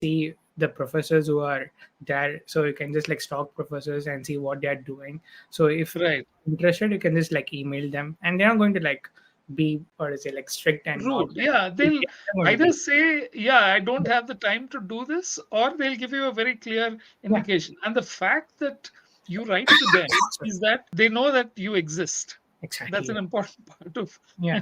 see the professors who are there, so you can just like stalk professors and see what they're doing. So if Right. interested, you can just like email them, and they're not going to like be, what to say, like strict and not Rude. like Yeah, they'll they're going to either be. say, yeah, I don't have the time to do this, or they'll give you a very clear Yeah. indication. And the fact that you write to them Sorry. is that they know that you exist. That's Exactly. an important part of Yeah.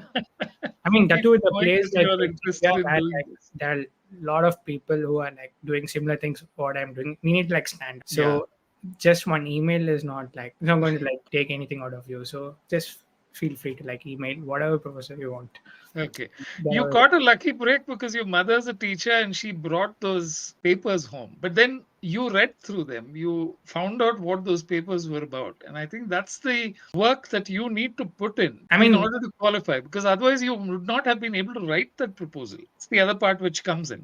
I mean, that too people is a knowing place that like you're in India interested in where doing like this. there are a lot of people who are like doing similar things what I'm doing. We need to like stand. Yeah. So just one email is not like, it's not going to like take anything out of you. So just feel free to like email whatever professor you want. Okay. They're You all- caught a lucky break because your mother's a teacher and she brought those papers home. But then you read through them. You found out what those papers were about. And I think that's the work that you need to put I in mean, order to qualify, because otherwise you would not have been able to write that proposal. It's the other part which comes in.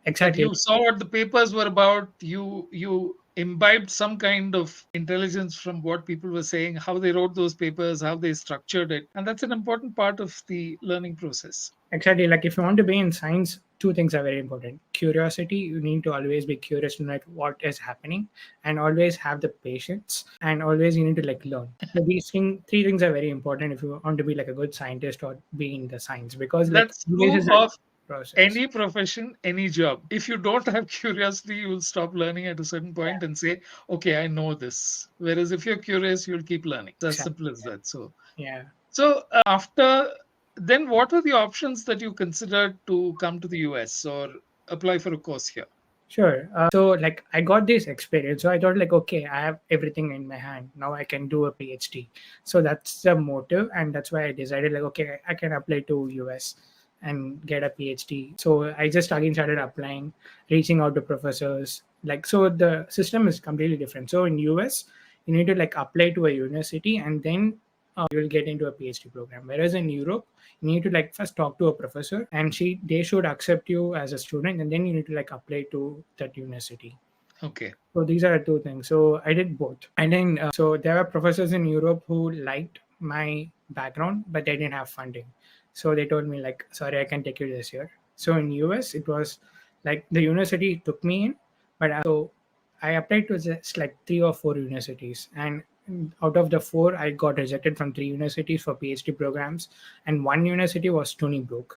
That exactly. you saw what the papers were about, you imbibed some kind of intelligence from what people were saying, how they wrote those papers, how they structured it, and that's an important part of the learning process. Exactly. Like if you want to be in science, two things are very important. Curiosity, you need to always be curious to know what is happening and always have the patience and always you need to like learn. So three things are very important if you want to be like a good scientist or be in the science because like That's always true is a of process. any profession, any job. If you don't have curiosity, you will stop learning at a certain Yeah, point and say, okay, I know this. Whereas if you're curious, you'll keep learning. It's as exactly. simple as that. So Yeah. after then, what were the options that you considered to come to the US or apply for a course here? Sure. So like I got this experience. So I thought like, okay, I have everything in my hand. Now I can do a PhD. So that's the motive. And that's why I decided like, okay, I can apply to US and get a PhD. So I just again started applying, reaching out to professors. Like, so the system is completely different. So in US, you need to like apply to a university and then you will get into a PhD program. Whereas in Europe, you need to like first talk to a professor and they should accept you as a student and then you need to like apply to that university. Okay. So these are the two things. So I did both. And then so there were professors in Europe who liked my background but they didn't have funding, so they told me like, sorry, I can take you this year. So in US it was like the university took me in, but so I applied to just like three or four universities, and out of the four I got rejected from three universities for PhD programs, and one university was Stony Brook.